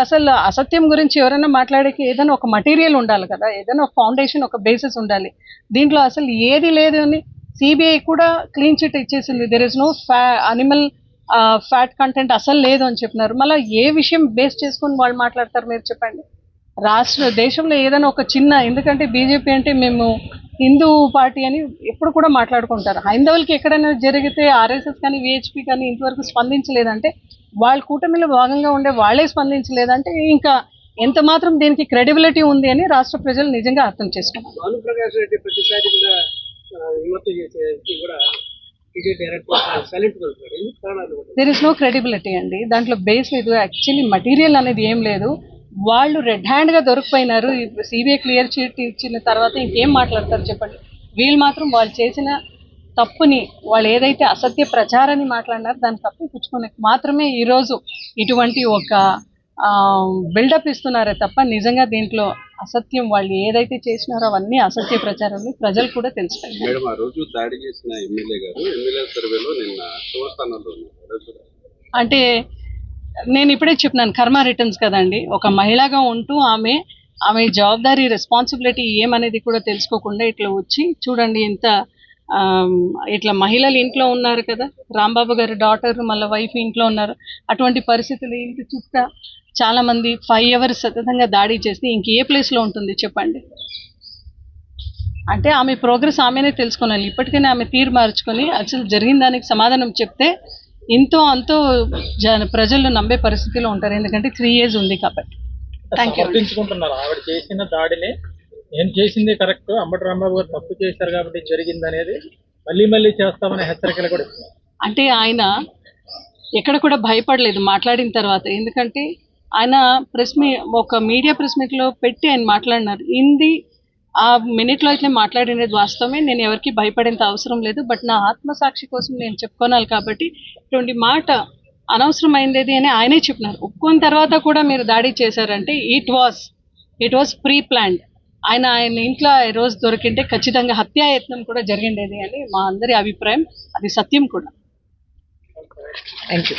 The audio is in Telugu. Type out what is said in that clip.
అసలు అసత్యం గురించి ఎవరైనా మాట్లాడేకి ఏదైనా ఒక మటీరియల్ ఉండాలి కదా, ఏదైనా ఒక ఫౌండేషన్, ఒక బేసిస్ ఉండాలి. దీంట్లో అసలు ఏది లేదు అని సిబిఐ కూడా క్లీన్ చిట్ ఇచ్చేసింది. There is no animal fat content అసలు లేదు అని చెప్పినారు. మళ్ళీ ఏ విషయం బేస్ చేసుకొని వాళ్ళు మాట్లాడతారు మీరు చెప్పండి? దేశంలో ఏదైనా ఒక చిన్న, ఎందుకంటే బీజేపీ అంటే మేము హిందూ పార్టీ అని ఎప్పుడు కూడా మాట్లాడుకుంటారు. హైందవులకి ఎక్కడైనా జరిగితే ఆర్ఎస్ఎస్ కానీ విహెచ్పి కానీ ఇంతవరకు స్పందించలేదంటే, వాళ్ళ కూటమిలో భాగంగా ఉండే వాళ్ళే స్పందించలేదంటే ఇంకా ఎంత మాత్రం దీనికి క్రెడిబిలిటీ ఉంది అని రాష్ట్ర ప్రజలు నిజంగా అర్థం చేసుకున్నారు. భానుప్రకాష్ రెడ్డి ప్రతిసారి కూడా విమర్శ చేసేది కూడా దెర్ ఇస్ నో క్రెడిబిలిటీ అండి, దాంట్లో బేస్ లేదు. యాక్చువల్లీ మటీరియల్ అనేది ఏం లేదు. వాళ్ళు రెడ్ హ్యాండ్గా దొరికిపోయినారు. సిబిఐ క్లియర్ చీట్ ఇచ్చిన తర్వాత ఇంకేం మాట్లాడతారు చెప్పండి? వీళ్ళు మాత్రం వాళ్ళు చేసిన తప్పుని, వాళ్ళు ఏదైతే అసత్య ప్రచారాన్ని మాట్లాడినారో దాన్ని తప్పిపుచ్చుకొని మాత్రమే ఈరోజు ఇటువంటి ఒక బిల్డప్ ఇస్తున్నారే తప్ప నిజంగా దీంట్లో అసత్యం వాళ్ళు ఏదైతే చేసినారో అవన్నీ అసత్య ప్రచారాన్ని ప్రజలు కూడా తెలుసుకుంటారు. మేడం, ఆ రోజు దాడి చేసిన ఎమ్మెల్యే గారు ఎమ్మెల్యే సర్వేలో నిన్న స్థానంలో ఉన్నారు. అంటే నేను ఇప్పుడే చెప్పినాను, కర్మ రిటర్న్స్ కదండి. ఒక మహిళగా ఉంటూ ఆమె జవాబారి రెస్పాన్సిబిలిటీ ఏమనేది కూడా తెలుసుకోకుండా ఇట్లా వచ్చి చూడండి ఇంత ఇట్లా మహిళలు ఇంట్లో ఉన్నారు కదా, రాంబాబు గారి డాటర్ మళ్ళీ వైఫ్ ఇంట్లో ఉన్నారు. అటువంటి పరిస్థితులు ఇంటి చుట్టూ చాలా మంది 5 hours సతతంగా దాడి చేస్తే ఇంకే ప్లేస్లో ఉంటుంది చెప్పండి? అంటే ఆమె ప్రోగ్రెస్ ఆమెనే తెలుసుకోవాలి. ఇప్పటికైనా ఆమె తీరు మార్చుకొని అసలు జరిగిన దానికి సమాధానం చెప్తే ఎంతో అంతో ప్రజలు నమ్మే పరిస్థితిలో ఉంటారు. ఎందుకంటే 3 years ఉంది కాబట్టి. సమర్థించుకుంటున్నారు ఆవిడ చేసిన దాడిని, నేను చేసింది కరెక్ట్, అంబటి రాంబాబు గారు తప్పు చేశారు కాబట్టి జరిగింది అనేది మళ్ళీ చేస్తామనే హెచ్చరికలు కూడా ఇస్తున్నారు. అంటే ఆయన ఎక్కడ కూడా భయపడలేదు మాట్లాడిన తర్వాత. ఎందుకంటే ఆయన ఒక మీడియా ప్రెస్ మీట్లో పెట్టి ఆయన మాట్లాడినారు. ఆ మినిట్లో అయితే మాట్లాడినది వాస్తవమే, నేను ఎవరికి భయపడేంత అవసరం లేదు, బట్ నా ఆత్మసాక్షి కోసం నేను చెప్పుకోనాలి కాబట్టి ఇటువంటి మాట అనవసరమైంది అని ఆయనే చెప్పినారు. ఒప్పుకున్న తర్వాత కూడా మీరు దాడి చేశారంటే ఇట్ వాస్ ప్రీ ప్లాన్డ్. ఆయన ఇంట్లో రోజు దొరికింటే ఖచ్చితంగా హత్యాయత్నం కూడా జరిగిండేది అని మా అందరి అభిప్రాయం. అది సత్యం కూడా. Thank you.